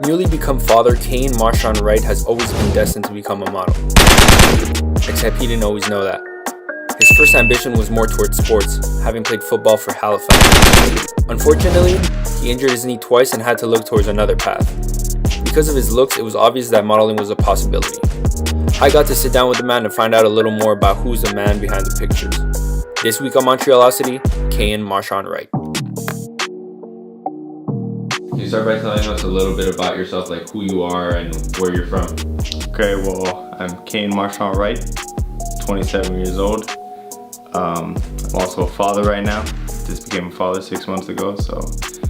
Newly become father, Kayin Marchand-Wright has always been destined to become a model. Except he didn't always know that. His first ambition was more towards sports, having played football for Halifax. Unfortunately, he injured his knee twice and had to look towards another path. Because of his looks, it was obvious that modeling was a possibility. I got to sit down with the man to find out a little more about who's the man behind the pictures. This week on Montrealocity, Kayin Marchand-Wright. Can you start by telling us a little bit about yourself, like who you are and where you're from? Okay, well, I'm Kayin Marchand-Wright, 27 years old. I'm also a father right now. Just became a father 6 months ago, so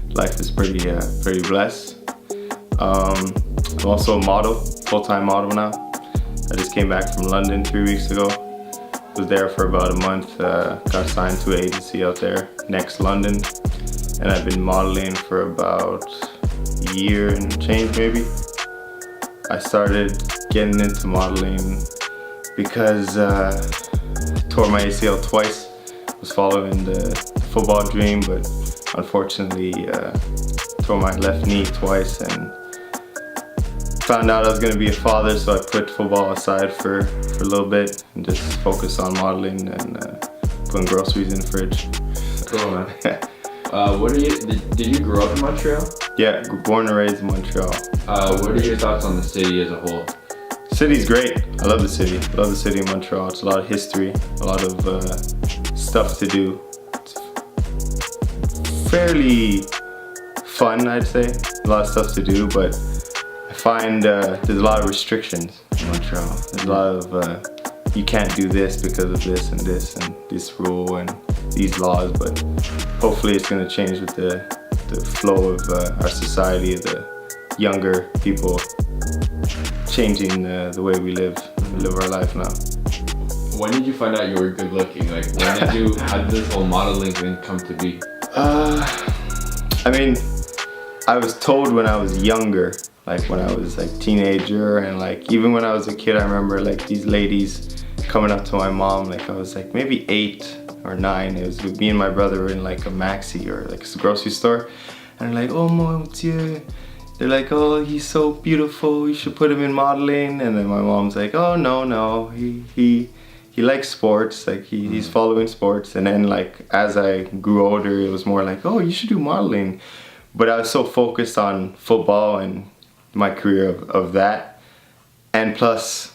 life is pretty blessed. I'm also a model, full-time model now. I just came back from London 3 weeks ago. Was there for about a month, got signed to an agency out there, Next London. And I've been modeling for about a year and change maybe. I started getting into modeling because I tore my ACL twice. Was following the football dream, but unfortunately tore my left knee twice and found out I was going to be a father, so I put football aside for a little bit and just focused on modeling and putting groceries in the fridge. Cool, man. Did you grow up in Montreal? Yeah, born and raised in Montreal. What are your thoughts on the city as a whole? City's great. I love the city. I love the city of Montreal. It's a lot of history, a lot of stuff to do. It's fairly fun, I'd say. A lot of stuff to do, but I find there's a lot of restrictions in Montreal. There's a lot of you can't do this because of this and this rule and these laws, but hopefully it's going to change with the flow of our society, the younger people changing the way we live our life now. When did you find out you were good looking? Like, how did this whole modeling thing come to be? I mean, I was told when I was younger, like when I was like teenager, and like even when I was a kid, I remember like these ladies coming up to my mom, like I was like maybe 8 or 9. It was me and my brother were in like a Maxi or like a grocery store, and they're like, "Oh mon Dieu," they're like, "Oh, he's so beautiful, you should put him in modeling." And then my mom's like, "Oh no, he likes sports, like he's following sports." And then like as I grew older, it was more like, "Oh, you should do modeling." But I was so focused on football and my career of that, and plus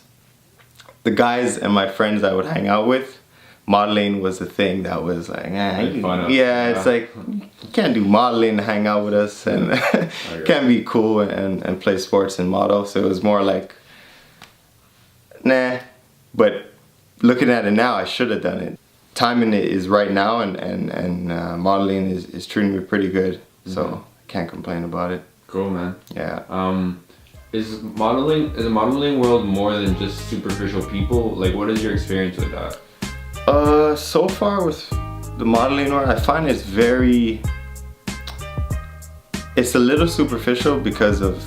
the guys and my friends I would hang out with, modeling was the thing that was like, it's like, you can't do modeling and hang out with us, and can't be cool and play sports and model. So it was more like, nah. But looking at it now, I should have done it. Timing it is right now, and modeling is treating me pretty good. So I can't complain about it. Cool, man. Yeah. Is the modeling world more than just superficial people? Like, what is your experience with that? So far with the modeling world, I find it's a little superficial because of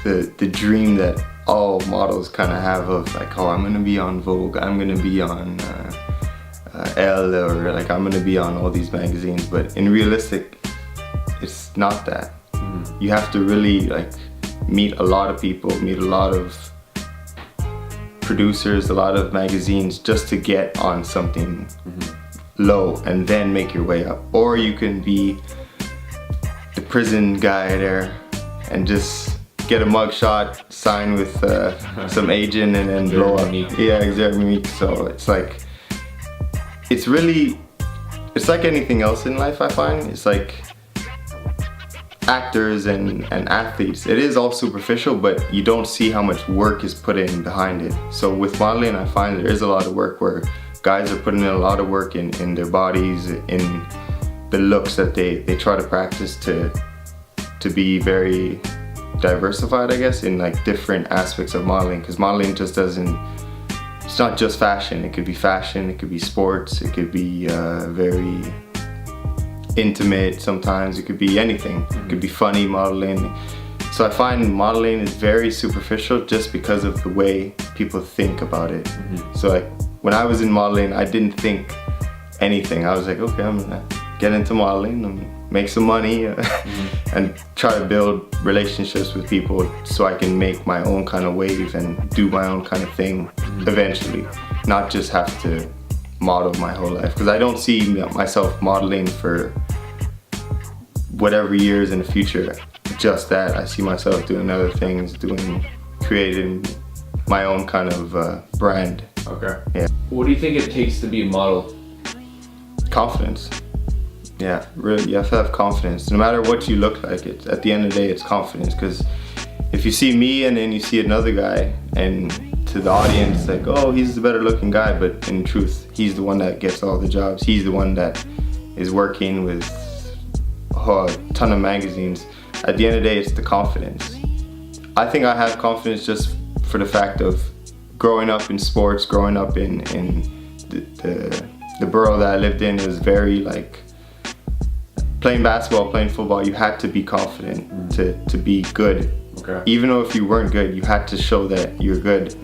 the dream that all models kind of have of like, oh, I'm gonna be on Vogue, I'm gonna be on Elle, or like I'm gonna be on all these magazines. But in realistic, it's not that. You have to really like meet a lot of people, meet a lot of producers, a lot of magazines just to get on something low and then make your way up. Or you can be the prison guy there and just get a mugshot, sign with some agent, and then blow up. Yeah, exactly. So it's like, it's like anything else in life, I find. It's like actors and athletes, it is all superficial, but you don't see how much work is put in behind it. So with modeling, I find there is a lot of work where guys are putting in a lot of work in their bodies, in the looks that they try to practice to be very diversified, I guess, in like different aspects of modeling, because modeling just it's not just fashion. It could be fashion, it could be sports, it could be very intimate sometimes, it could be anything. It could be funny modeling. So I find modeling is very superficial just because of the way people think about it. So like when I was in modeling, I didn't think anything. I was like, okay, I'm gonna get into modeling and make some money and try to build relationships with people so I can make my own kind of wave and do my own kind of thing eventually, not just have to model my whole life, because I don't see myself modeling for whatever years in the future. Just that, I see myself doing other things, creating my own kind of brand. Okay. Yeah. What do you think it takes to be a model? Confidence. Yeah, really, you have to have confidence. No matter what you look like, at the end of the day, it's confidence. Because if you see me and then you see another guy, and to the audience, it's like, oh, he's the better looking guy, but in truth, he's the one that gets all the jobs. He's the one that is working with a ton of magazines. At the end of the day, it's the confidence. I think I have confidence just for the fact of growing up in sports, growing up in the borough that I lived in. It was very like, playing basketball, playing football, you had to be confident to be good. Okay. Even though if you weren't good, you had to show that you're good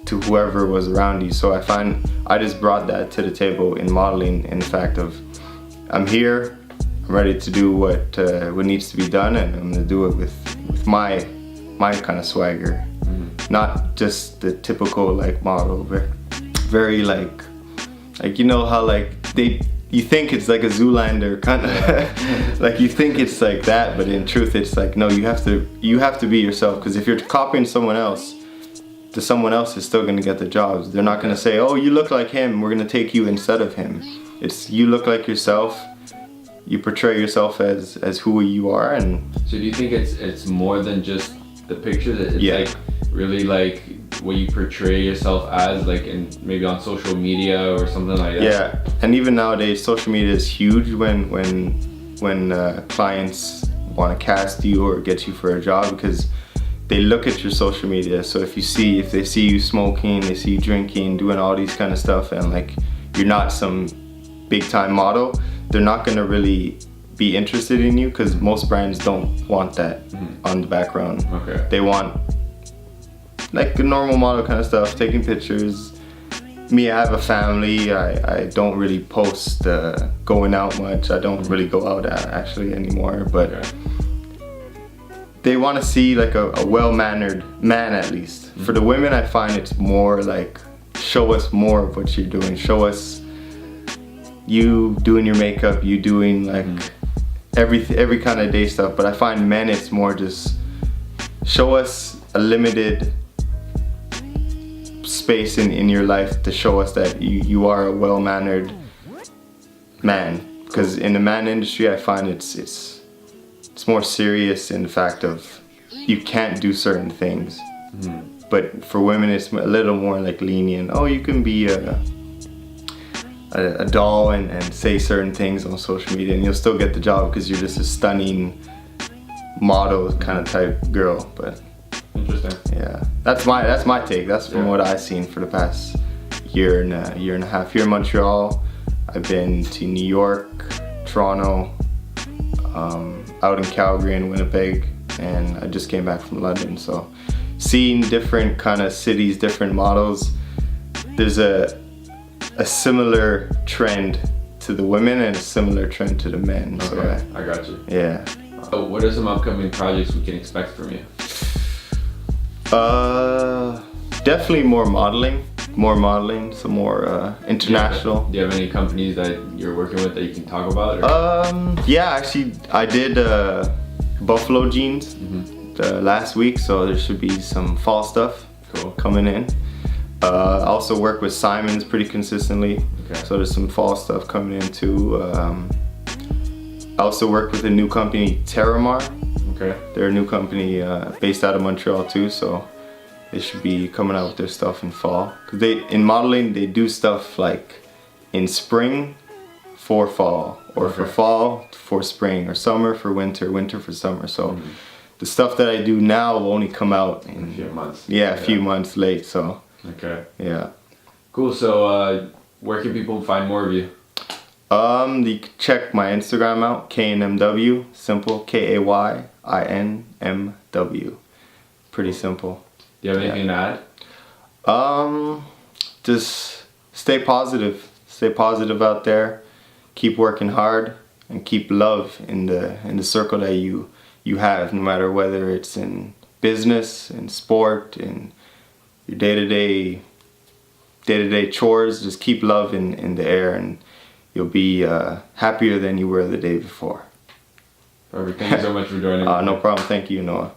to whoever was around you. So I find I just brought that to the table in modeling, in the fact of, I'm here, I'm ready to do what needs to be done, and I'm gonna do it with my kind of swagger. Not just the typical like model, very like you know how like you think it's like a Zoolander kind of like you think it's like that, but in truth it's like, no, you have to be yourself, because if you're copying someone else, someone else is still gonna get the jobs. They're not gonna say, oh, you look like him, we're gonna take you instead of him. It's you look like yourself, you portray yourself as who you are. And so do you think it's more than just the picture, that it's like really like what you portray yourself as, like in maybe on social media or something like that? Yeah, and even nowadays social media is huge when clients want to cast you or get you for a job, because they look at your social media. So if they see you smoking, they see you drinking, doing all these kind of stuff, and like you're not some big time model, they're not gonna really be interested in you, because most brands don't want that on the background. Okay. They want like the normal model kind of stuff, taking pictures. Me, I have a family. I don't really post going out much. I don't really go out actually anymore, but they want to see like a well-mannered man, at least. For the women, I find it's more like, show us more of what you're doing. Show us you doing your makeup, you doing like every kind of day stuff. But I find men, it's more just show us a limited space in your life to show us that you are a well-mannered man. Because in the man industry, I find it's more serious in the fact of you can't do certain things. But for women, it's a little more like lenient. Oh, you can be a doll and say certain things on social media, and you'll still get the job because you're just a stunning model kind of type girl. But interesting. Yeah, that's my take. That's from what I've seen for the past year and a half. Here in Montreal, I've been to New York, Toronto, out in Calgary and Winnipeg, and I just came back from London. So seeing different kind of cities, different models, there's a similar trend to the women and a similar trend to the men. Okay, so I got you. Yeah. So what are some upcoming projects we can expect from you? Definitely more modeling, some more international. Do you have any companies that you're working with that you can talk about? Or? Yeah, actually I did Buffalo jeans last week, so there should be some fall stuff coming in. I also work with Simons pretty consistently, so there's some fall stuff coming in too. I also work with a new company, Terramar. They're a new company based out of Montreal too, so they should be coming out with their stuff in fall. Cause in modeling, they do stuff like in spring for fall, or for fall for spring, or summer for winter, winter for summer. So the stuff that I do now will only come out in a few months. Yeah, a few months late. So. Okay. Yeah. Cool. So where can people find more of you? You can check my Instagram out, KayinMW, simple, KayinMW. Pretty simple. Do you have anything to add? Just stay positive out there. Keep working hard. and keep love in the circle that you have, no matter whether it's in business, in sport, in your day-to-day chores. Just keep love in the air, and you'll be happier than you were the day before. Perfect. Thank you so much for joining me. No problem. Thank you, Noah.